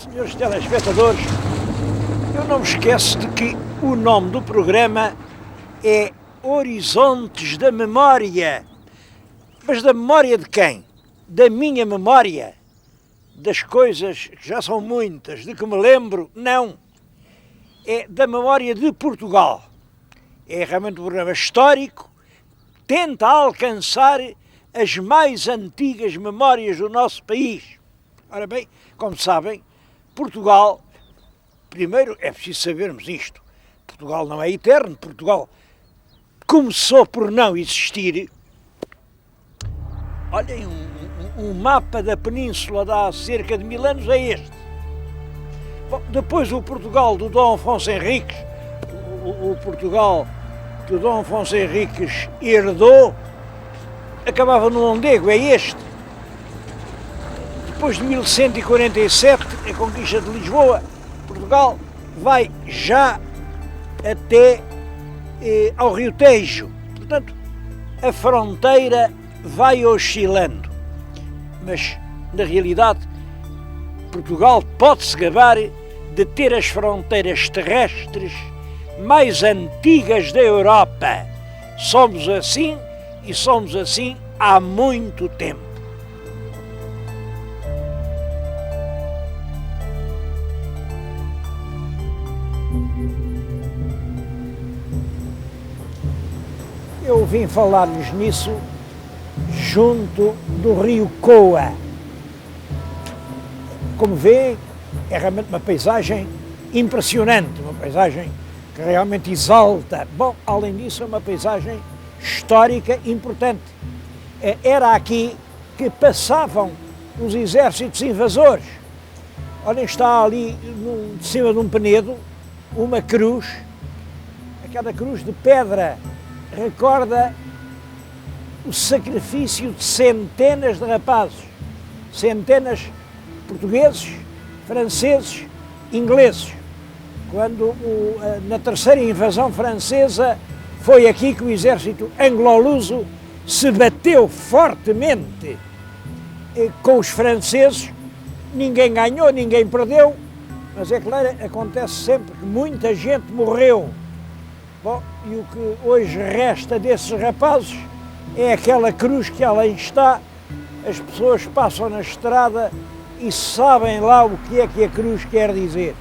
Senhores telespectadores, eu não me esqueço de que o nome do programa é Horizontes da Memória. Mas da memória de quem? Da minha memória? Das coisas que já são muitas, de que me lembro? Não. É da memória de Portugal. É realmente um programa histórico, tenta alcançar as mais antigas memórias do nosso país. Ora bem, como sabem, Portugal, primeiro é preciso sabermos isto, Portugal não é eterno, Portugal começou por não existir. Olhem, um mapa da península de há cerca de 1000 anos é este. Bom, depois o Portugal do Dom Afonso Henriques, o Portugal que o Dom Afonso Henriques herdou, acabava no Mondego, é este. Depois de 1147, a conquista de Lisboa, Portugal vai já até ao Rio Tejo. Portanto, a fronteira vai oscilando. Mas, na realidade, Portugal pode-se gabar de ter as fronteiras terrestres mais antigas da Europa. Somos assim e somos assim há muito tempo. Eu vim falar-lhes nisso junto do rio Coa. Como vêem, é realmente uma paisagem impressionante, uma paisagem que realmente exalta. Bom, além disso, é uma paisagem histórica importante. Era aqui que passavam os exércitos invasores. Olhem, está ali de cima de um penedo uma cruz, aquela cruz de pedra recorda o sacrifício de centenas de rapazes, centenas portugueses, franceses, ingleses. Quando na terceira invasão francesa foi aqui que o exército anglo-luso se bateu fortemente com os franceses. Ninguém ganhou, ninguém perdeu, mas é claro, acontece sempre que muita gente morreu. Bom, e o que hoje resta desses rapazes é aquela cruz que além está. As pessoas passam na estrada e sabem lá o que é que a cruz quer dizer.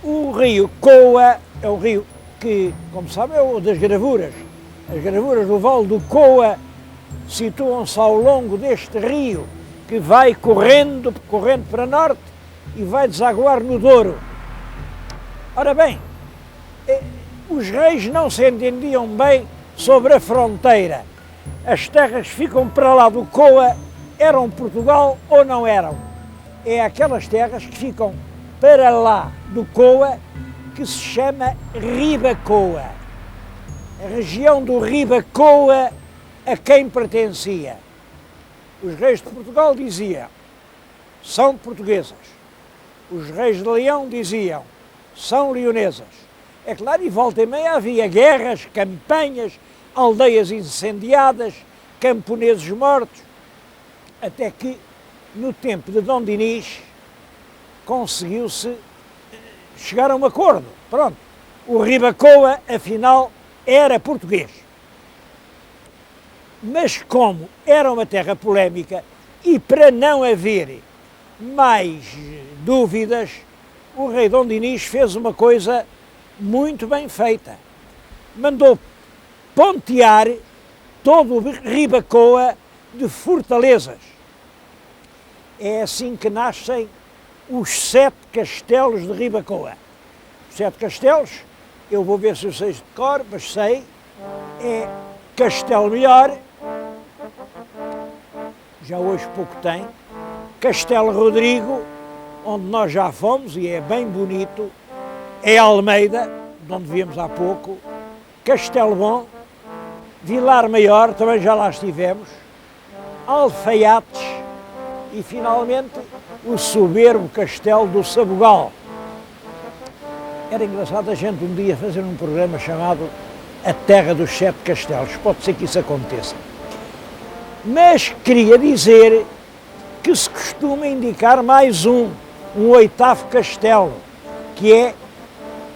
O rio Coa é um rio que, como sabem, é o das gravuras. As gravuras do Vale do Coa situam-se ao longo deste rio que vai correndo para norte e vai desaguar no Douro. Ora bem, os reis não se entendiam bem sobre a fronteira. As terras que ficam para lá do Coa eram Portugal ou não eram? É aquelas terras que ficam para lá do Coa que se chama Ribacoa. A região do Ribacoa a quem pertencia? Os reis de Portugal diziam, são portuguesas. Os reis de Leão diziam, são leonesas. É claro, e volta e meia havia guerras, campanhas, aldeias incendiadas, camponeses mortos, até que, no tempo de Dom Dinis, conseguiu-se chegar a um acordo. Pronto, o Ribacoa, afinal, era português. Mas como era uma terra polémica e para não haver mais dúvidas, o rei Dom Dinis fez uma coisa muito bem feita. Mandou pontear todo o Ribacoa de fortalezas. É assim que nascem os 7 castelos de Ribacoa. Os 7 castelos, eu vou ver se eu sei de cor, mas sei, é Castelo Melhor, já hoje pouco tem, Castelo Rodrigo, onde nós já fomos e é bem bonito, é Almeida, de onde viemos há pouco, Castelo Bom, Vilar Maior, também já lá estivemos, Alfaiates e, finalmente, o soberbo Castelo do Sabugal. Era engraçado a gente um dia fazer um programa chamado A Terra dos 7 Castelos. Pode ser que isso aconteça. Mas queria dizer que se costuma indicar mais um oitavo castelo, que é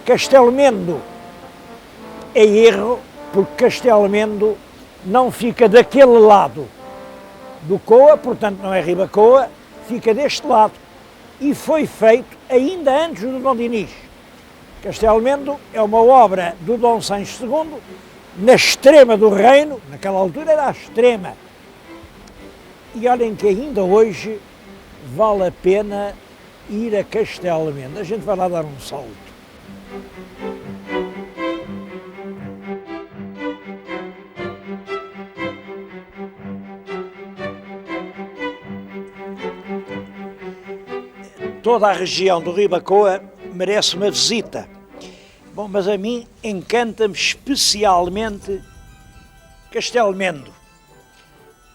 Castelo Mendo. É erro, porque Castelo Mendo não fica daquele lado do Coa, portanto não é Ribacoa, fica deste lado. E foi feito ainda antes do Dom Dinis. Castelo Mendo é uma obra do Dom Sancho II, na extrema do reino, naquela altura era a extrema. E olhem que ainda hoje vale a pena ir a Castelo Mendo. A gente vai lá dar um salto. Toda a região do Ribacoa merece uma visita. Bom, mas a mim encanta-me especialmente Castelo Mendo.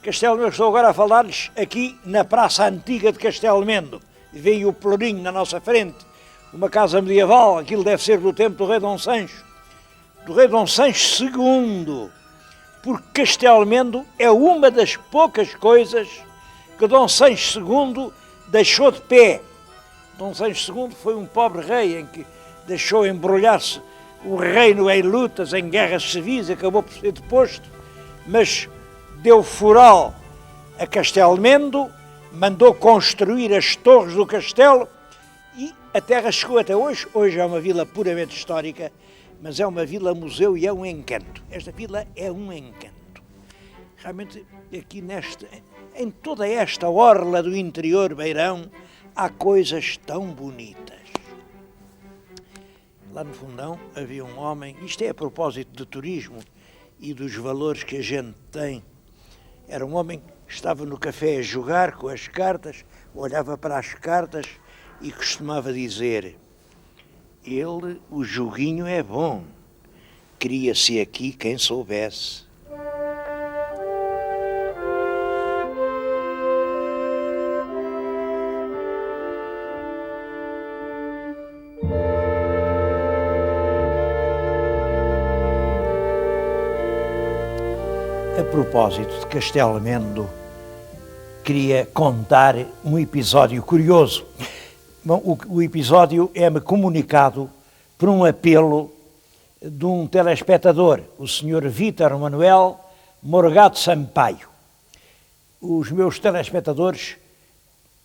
Castelo Mendo, estou agora a falar-lhes aqui na Praça Antiga de Castelo Mendo. Vem o Pelourinho na nossa frente, uma casa medieval, aquilo deve ser do tempo do rei Dom Sancho. Do rei Dom Sancho II, porque Castelo Mendo é uma das poucas coisas que Dom Sancho II deixou de pé. Dom Sancho II foi um pobre rei em que deixou embrulhar-se o reino em lutas, em guerras civis, acabou por ser deposto, mas deu foral a Castelo Mendo, mandou construir as torres do castelo e a terra chegou até hoje. Hoje é uma vila puramente histórica, mas é uma vila museu e é um encanto. Esta vila é um encanto. Realmente aqui em toda esta orla do interior beirão, há coisas tão bonitas. Lá no fundão havia um homem, isto é a propósito de turismo e dos valores que a gente tem. Era um homem que estava no café a jogar com as cartas, olhava para as cartas e costumava dizer: o joguinho é bom, cria-se aqui quem soubesse. A propósito de Castelo Mendo, queria contar um episódio curioso. Bom, o episódio é-me comunicado por um apelo de um telespectador, o Sr. Vítor Manuel Morgado Sampaio. Os meus telespectadores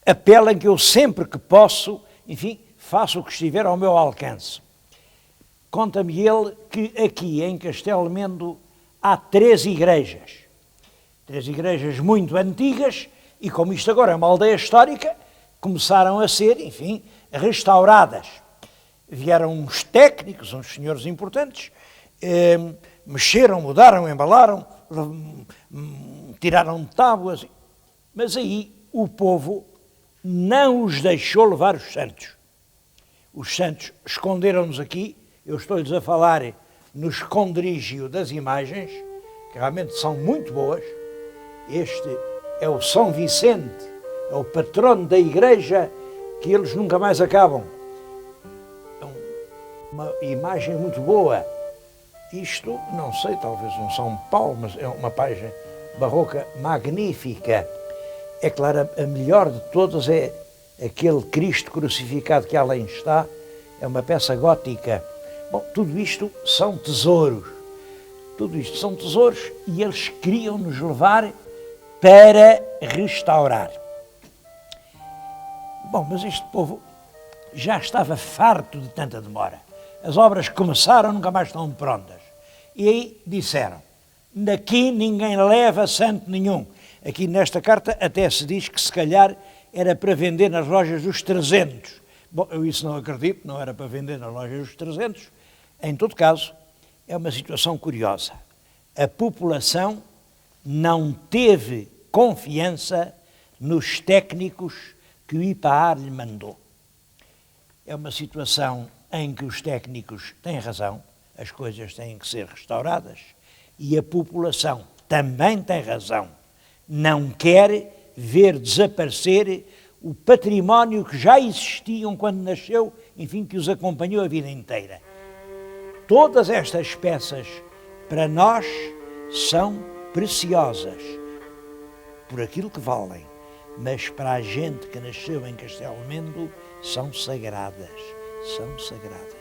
apelam que eu sempre que posso, enfim, faço o que estiver ao meu alcance. Conta-me ele que aqui em Castelo Mendo há 3 igrejas muito antigas e, como isto agora é uma aldeia histórica, começaram a ser, enfim, restauradas. Vieram uns técnicos, uns senhores importantes, mexeram, mudaram, embalaram, tiraram tábuas, mas aí o povo não os deixou levar os santos. Os santos esconderam-nos aqui, eu estou-lhes a falar no esconderijo das imagens, que realmente são muito boas. Este é o São Vicente, é o patrono da igreja, que eles nunca mais acabam. É uma imagem muito boa. Isto, não sei, talvez um São Paulo, mas é uma página barroca magnífica. É claro, a melhor de todas é aquele Cristo crucificado que além está, é uma peça gótica. Bom, tudo isto são tesouros. Tudo isto são tesouros e eles queriam nos levar para restaurar. Bom, mas este povo já estava farto de tanta demora. As obras começaram, nunca mais estão prontas. E aí disseram: daqui ninguém leva santo nenhum. Aqui nesta carta até se diz que se calhar era para vender nas lojas dos 300. Bom, eu isso não acredito, não era para vender nas lojas dos 300. Em todo caso, é uma situação curiosa. A população não teve confiança nos técnicos que o IPAAR lhe mandou. É uma situação em que os técnicos têm razão, as coisas têm que ser restauradas, e a população também tem razão. Não quer ver desaparecer o património que já existiam quando nasceu, enfim, que os acompanhou a vida inteira. Todas estas peças, para nós, são preciosas por aquilo que valem, mas para a gente que nasceu em Castelo Mendo são sagradas, são sagradas.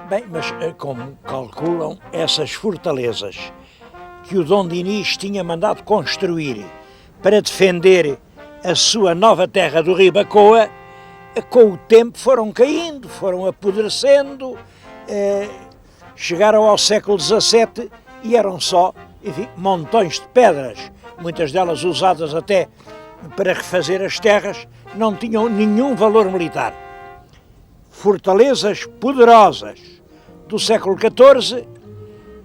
Bem, mas como calculam, essas fortalezas que o Dom Dinis tinha mandado construir para defender a sua nova terra do Ribacoa, com o tempo foram caindo, foram apodrecendo, chegaram ao século XVII e eram só, enfim, montões de pedras, muitas delas usadas até para refazer as terras, não tinham nenhum valor militar. Fortalezas poderosas do século XIV,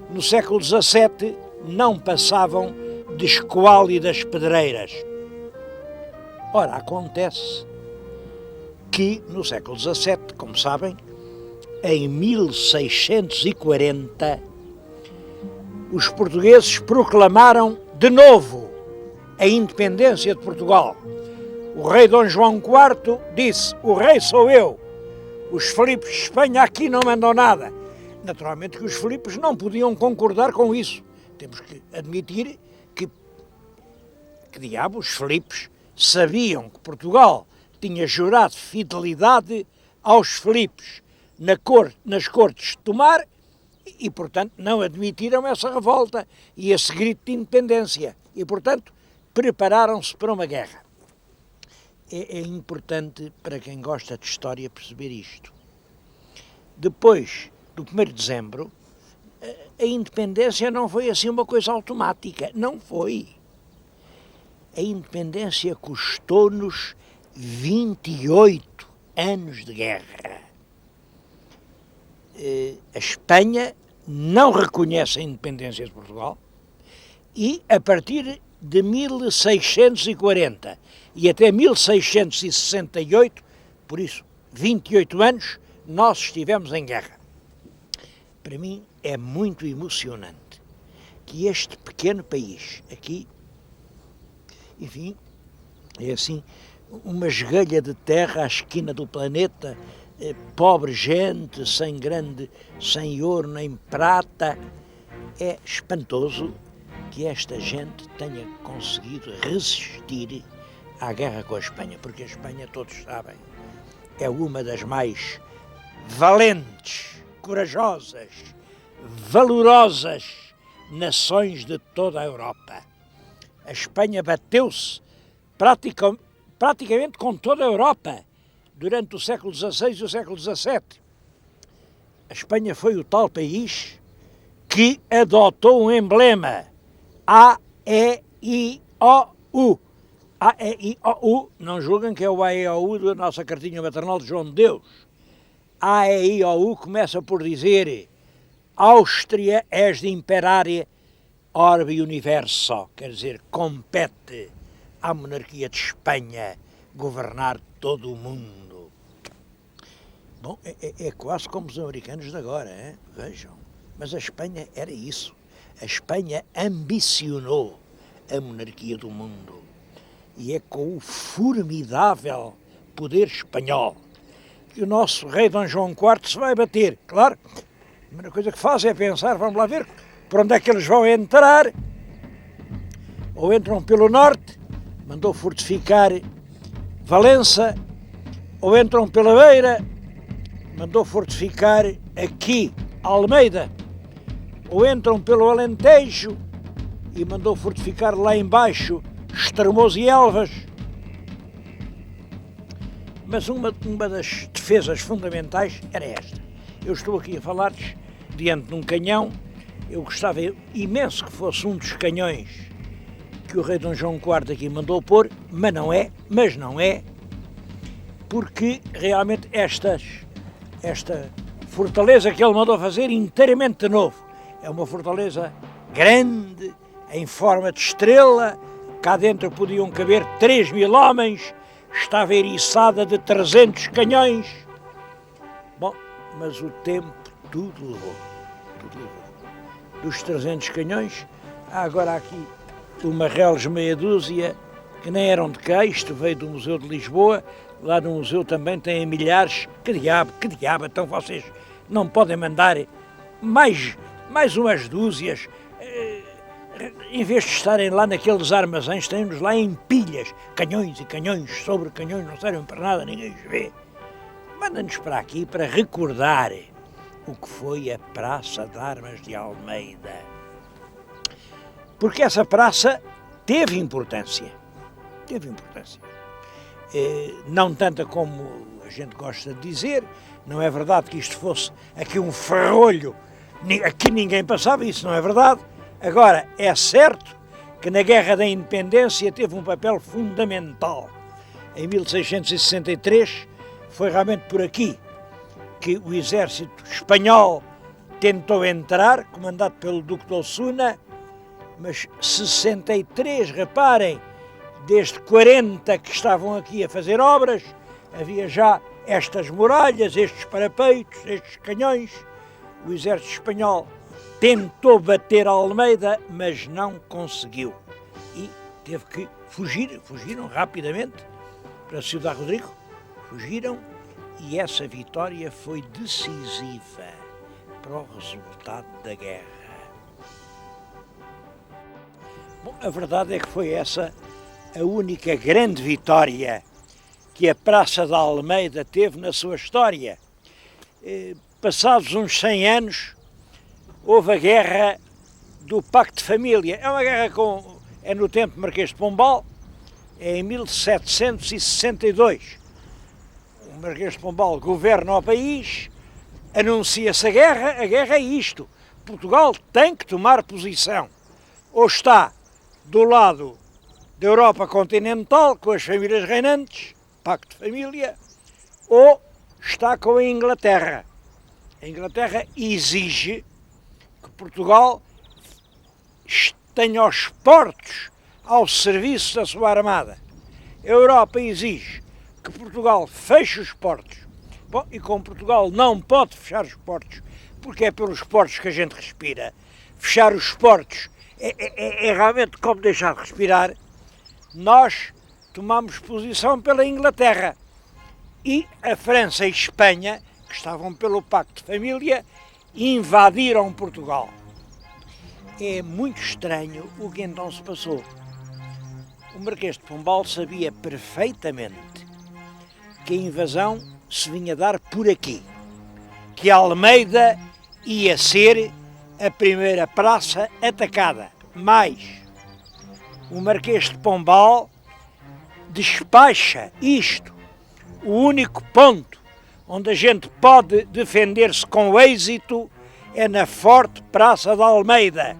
no século XVII, não passavam de esquálidas pedreiras. Ora, acontece que no século XVII, como sabem, em 1640, os portugueses proclamaram de novo a independência de Portugal. O rei Dom João IV disse: o rei sou eu, os Filipes de Espanha aqui não mandam nada. Naturalmente que os Filipes não podiam concordar com isso. Temos que admitir que diabo, os Filipes sabiam que Portugal tinha jurado fidelidade aos Filipes nas cortes de Tomar e, portanto, não admitiram essa revolta e esse grito de independência. E, portanto, prepararam-se para uma guerra. É importante para quem gosta de história perceber isto. Depois do 1º de dezembro, a independência não foi assim uma coisa automática. Não foi. A independência custou-nos 28 anos de guerra. A Espanha não reconhece a independência de Portugal e, a partir de 1640 e até 1668, por isso 28 anos, nós estivemos em guerra. Para mim é muito emocionante que este pequeno país aqui, enfim, é assim, uma esgalha de terra à esquina do planeta, pobre gente, sem ouro nem prata. É espantoso que esta gente tenha conseguido resistir à guerra com a Espanha, porque a Espanha, todos sabem, é uma das mais valentes, corajosas, valorosas nações de toda a Europa. A Espanha bateu-se praticamente com toda a Europa durante o século XVI e o século XVII. A Espanha foi o tal país que adotou um emblema A-E-I-O-U. A-E-I-O-U, não julguem que é o A-E-I-O-U da nossa cartinha maternal de João de Deus. A-E-I-O-U começa por dizer: Áustria és de imperare orbe universo, quer dizer, compete à monarquia de Espanha governar todo o mundo. Bom, é quase como os americanos de agora, hein? Vejam. Mas a Espanha era isso. A Espanha ambicionou a monarquia do mundo. E é com o formidável poder espanhol que o nosso rei Dom João IV se vai bater. Claro, a primeira coisa que faz é pensar, vamos lá ver por onde é que eles vão entrar. Ou entram pelo norte, mandou fortificar Valença, ou entram pela beira, mandou fortificar aqui Almeida, ou entram pelo Alentejo e mandou fortificar lá embaixo Estremoz e Elvas. Mas uma das defesas fundamentais era esta. Eu estou aqui a falar-lhes diante de um canhão. Eu gostava imenso que fosse um dos canhões que o rei Dom João IV aqui mandou pôr, mas não é, porque realmente esta fortaleza que ele mandou fazer inteiramente de novo, é uma fortaleza grande, em forma de estrela, cá dentro podiam caber 3.000 homens, estava eriçada de 300 canhões. Bom, mas o tempo tudo levou. Dos 300 canhões, há agora aqui uma reles meia dúzia, que nem eram de cá, isto veio do Museu de Lisboa, lá no museu também têm milhares. Que diabo, então vocês não podem mandar mais umas dúzias, em vez de estarem lá naqueles armazéns, têm-nos lá em pilhas, canhões e canhões sobre canhões, não servem para nada, ninguém os vê. Manda-nos para aqui para recordar o que foi a Praça de Armas de Almeida. Porque essa praça teve importância. Não tanta como a gente gosta de dizer, não é verdade que isto fosse aqui um ferrolho, aqui ninguém passava, isso não é verdade. Agora, é certo que na Guerra da Independência teve um papel fundamental. Em 1663 foi realmente por aqui que o exército espanhol tentou entrar, comandado pelo Duque de Osuna, mas 63, reparem, desde 40 que estavam aqui a fazer obras, havia já estas muralhas, estes parapeitos, estes canhões. O exército espanhol tentou bater a Almeida, mas não conseguiu. E teve que fugir, fugiram rapidamente para a Ciudad Rodrigo, fugiram, e essa vitória foi decisiva para o resultado da guerra. Bom, a verdade é que foi essa a única grande vitória que a Praça da Almeida teve na sua história. Passados uns 100 anos, houve a Guerra do Pacto de Família. É uma guerra é no tempo de Marquês de Pombal, é em 1762. O Marquês de Pombal governa o país, anuncia-se a guerra é isto. Portugal tem que tomar posição. Ou está do lado da Europa continental, com as famílias reinantes, Pacto de Família, ou está com a Inglaterra. A Inglaterra exige que Portugal tenha os portos ao serviço da sua armada. A Europa exige que Portugal feche os portos. Bom, e como Portugal não pode fechar os portos, porque é pelos portos que a gente respira, fechar os portos é realmente como deixar de respirar, nós tomamos posição pela Inglaterra. E a França e a Espanha, que estavam pelo Pacto de Família, invadiram Portugal. É muito estranho o que então se passou. O Marquês de Pombal sabia perfeitamente que a invasão se vinha dar por aqui, que Almeida ia ser a primeira praça atacada. Mas o Marquês de Pombal despacha isto, o único ponto onde a gente pode defender-se com êxito é na forte Praça da Almeida.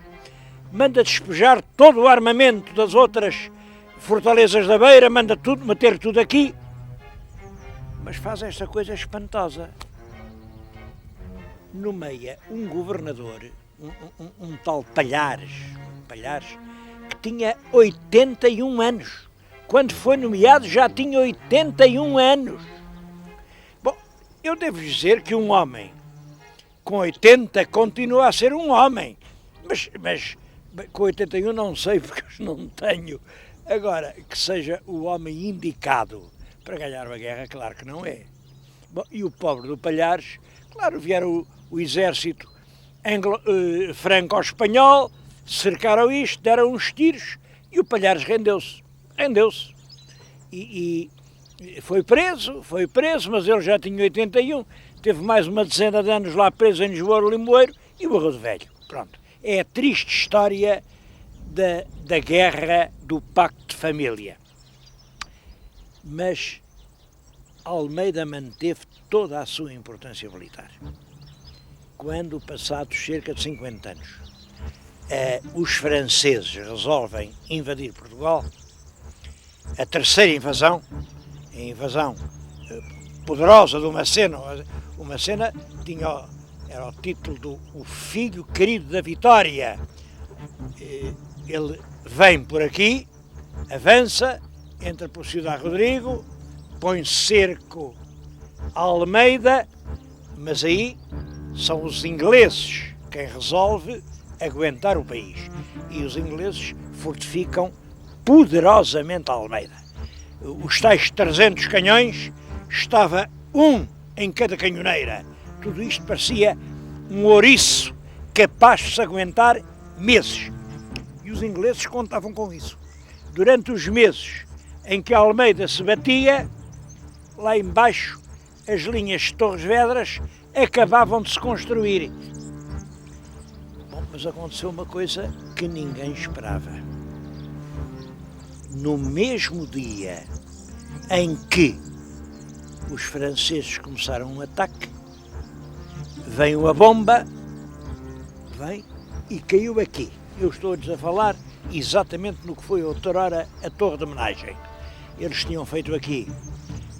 Manda despejar todo o armamento das outras fortalezas da beira, manda tudo, meter tudo aqui, mas faz esta coisa espantosa. Nomeia um governador, um tal Palhares, que tinha 81 anos. Quando foi nomeado já tinha 81 anos. Bom, eu devo dizer que um homem com 80 continua a ser um homem, mas com 81 não sei porque eu não tenho. Agora, que seja o homem indicado para ganhar uma guerra, claro que não é. Bom, e o pobre do Palhares, claro, vieram o exército franco-espanhol, cercaram isto, deram uns tiros e o Palhares rendeu-se. E foi preso, mas ele já tinha 81, teve mais uma dezena de anos lá preso em Lisboa, Limoeiro, e morreu de velho. Pronto. É a triste história da guerra do Pacto de Família. Mas Almeida manteve toda a sua importância militar. Quando, passados cerca de 50 anos, os franceses resolvem invadir Portugal, a terceira invasão, a invasão poderosa do Macena. O Macena era o título do o filho querido da Vitória. Ele vem por aqui, avança, entra por Ciudad Rodrigo, põe cerco a Almeida, mas aí são os ingleses quem resolve aguentar o país. E os ingleses fortificam poderosamente a Almeida. Os tais 300 canhões, estava um em cada canhoneira. Tudo isto parecia um ouriço capaz de se aguentar meses. E os ingleses contavam com isso. Durante os meses em que Almeida se batia, lá embaixo as linhas de Torres Vedras acabavam de se construir. Bom, mas aconteceu uma coisa que ninguém esperava. No mesmo dia em que os franceses começaram um ataque, veio a bomba, vem e caiu aqui. Eu estou-lhes a falar exatamente no que foi outrora a Torre de Homenagem. Eles tinham feito aqui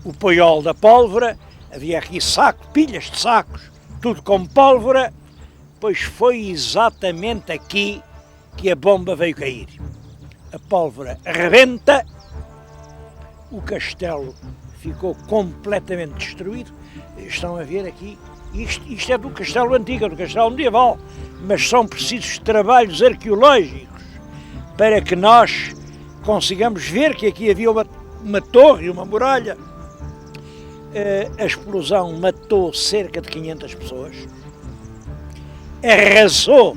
o paiol da pólvora, havia aqui pilhas de sacos, tudo com pólvora, pois foi exatamente aqui que a bomba veio cair. A pólvora rebenta, o castelo ficou completamente destruído. Estão a ver aqui, isto é do castelo antigo, do castelo medieval, mas são precisos trabalhos arqueológicos para que nós consigamos ver que aqui havia uma torre, uma muralha. A explosão matou cerca de 500 pessoas, arrasou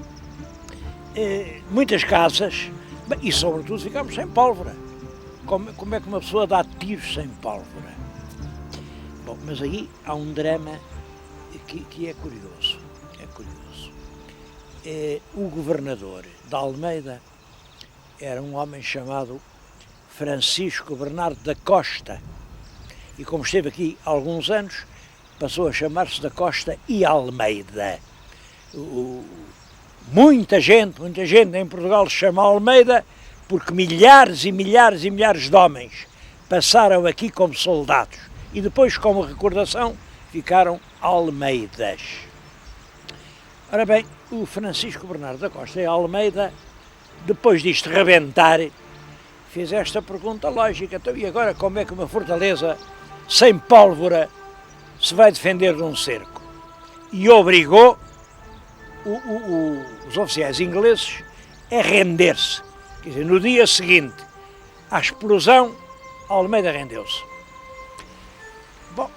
muitas casas e, sobretudo, ficámos sem pólvora. Como é que uma pessoa dá tiros sem pólvora? Bom, mas aí há um drama que é curioso. O governador da Almeida era um homem chamado Francisco Bernardo da Costa, e como esteve aqui há alguns anos, passou a chamar-se da Costa e Almeida. Muita gente em Portugal se chama Almeida porque milhares e milhares e milhares de homens passaram aqui como soldados e depois, como recordação, ficaram Almeidas. Ora bem, o Francisco Bernardo da Costa e Almeida, depois disto rebentar, fez esta pergunta lógica: então, e agora como é que uma fortaleza sem pólvora se vai defender de um cerco? E obrigou os oficiais ingleses a render-se. Quer dizer, no dia seguinte à explosão, Almeida rendeu-se. Bom,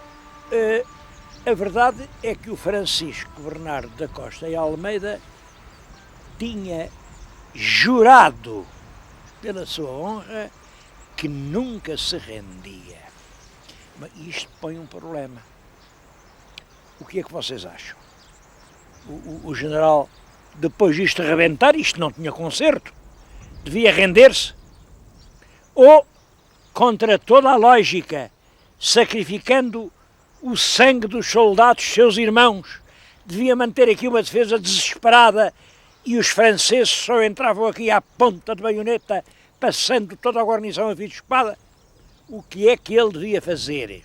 a verdade é que o Francisco Bernardo da Costa e Almeida tinha jurado pela sua honra que nunca se rendia. Mas isto põe um problema. O que é que vocês acham? O general, depois disto rebentar, isto não tinha conserto, devia render-se? Ou, contra toda a lógica, sacrificando o sangue dos soldados, seus irmãos, devia manter aqui uma defesa desesperada e os franceses só entravam aqui à ponta de baioneta, passando toda a guarnição a fio de espada? O que é que ele devia fazer?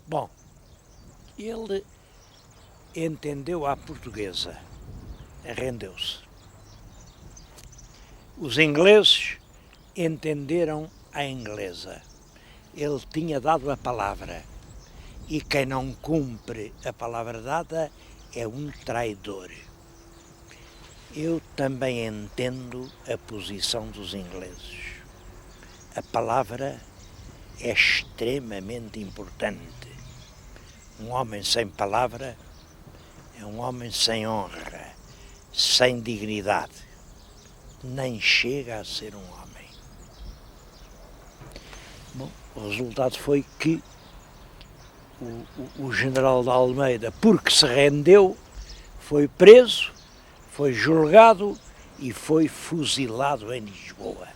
Bom, ele entendeu à portuguesa, rendeu-se. Os ingleses entenderam à inglesa. Ele tinha dado a palavra e quem não cumpre a palavra dada é um traidor. Eu também entendo a posição dos ingleses. A palavra é extremamente importante. Um homem sem palavra é um homem sem honra, sem dignidade. Nem chega a ser um homem. Bom, o resultado foi que o general da Almeida, porque se rendeu, foi preso, foi julgado e foi fuzilado em Lisboa.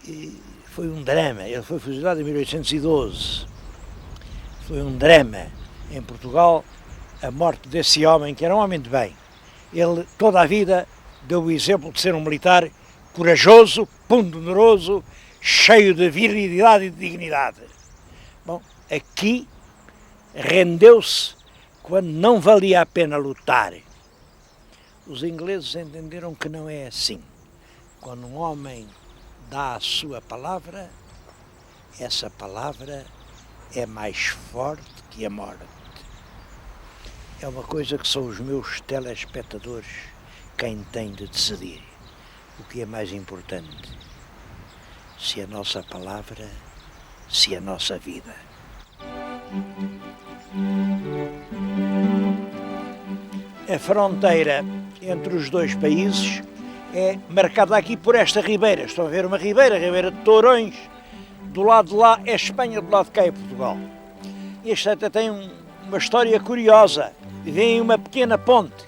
E foi um drama. Ele foi fuzilado em 1812. Foi um drama em Portugal a morte desse homem, que era um homem de bem. Ele, toda a vida, deu o exemplo de ser um militar corajoso, ponderoso, cheio de virilidade e de dignidade. Bom, aqui rendeu-se quando não valia a pena lutar. Os ingleses entenderam que não é assim. Quando um homem dá a sua palavra, essa palavra é mais forte que a morte. É uma coisa que são os meus telespectadores quem tem de decidir. O que é mais importante? Se a nossa palavra, se a nossa vida. A fronteira entre os dois países é marcada aqui por esta ribeira. Estão a ver uma ribeira, a Ribeira de Tourões. Do lado de lá é Espanha, do lado de cá é Portugal. Este até tem uma história curiosa. Vem uma pequena ponte.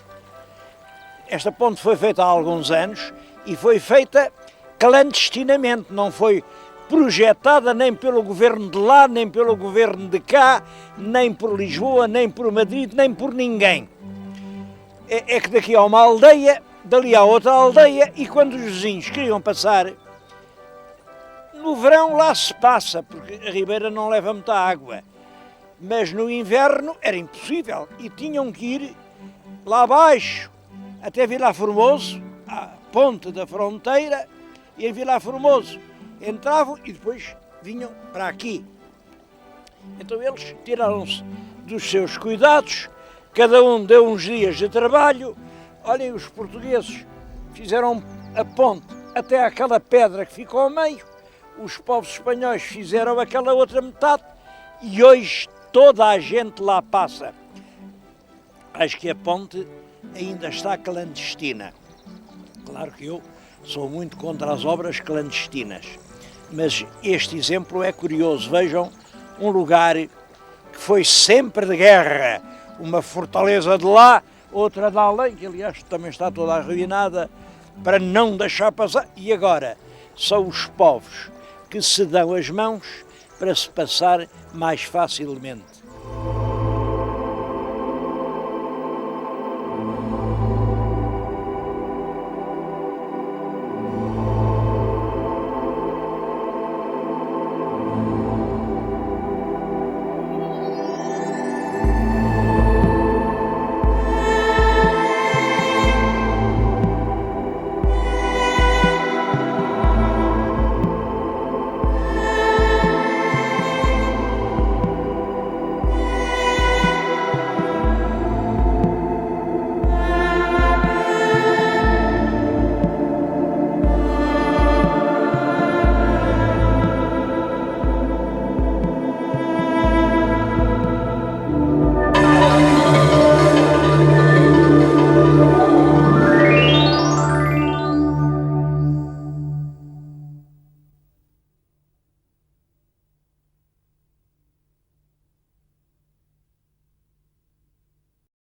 Esta ponte foi feita há alguns anos e foi feita clandestinamente, não foi projetada nem pelo governo de lá, nem pelo governo de cá, nem por Lisboa, nem por Madrid, nem por ninguém. É que daqui há uma aldeia, dali há outra aldeia, e quando os vizinhos queriam passar, no verão lá se passa, porque a ribeira não leva muita água, mas no inverno era impossível e tinham que ir lá abaixo, até Vilar Formoso, à ponte da fronteira, e em Vilar Formoso entravam e depois vinham para aqui. Então eles tiraram-se dos seus cuidados, cada um deu uns dias de trabalho. Olhem, os portugueses fizeram a ponte até aquela pedra que ficou ao meio, os povos espanhóis fizeram aquela outra metade e hoje toda a gente lá passa. Acho que a ponte ainda está clandestina. Claro que eu sou muito contra as obras clandestinas, mas este exemplo é curioso. Vejam um lugar que foi sempre de guerra, uma fortaleza de lá, outra de além, que aliás também está toda arruinada, para não deixar passar. E agora são os povos que se dão as mãos para se passar mais facilmente.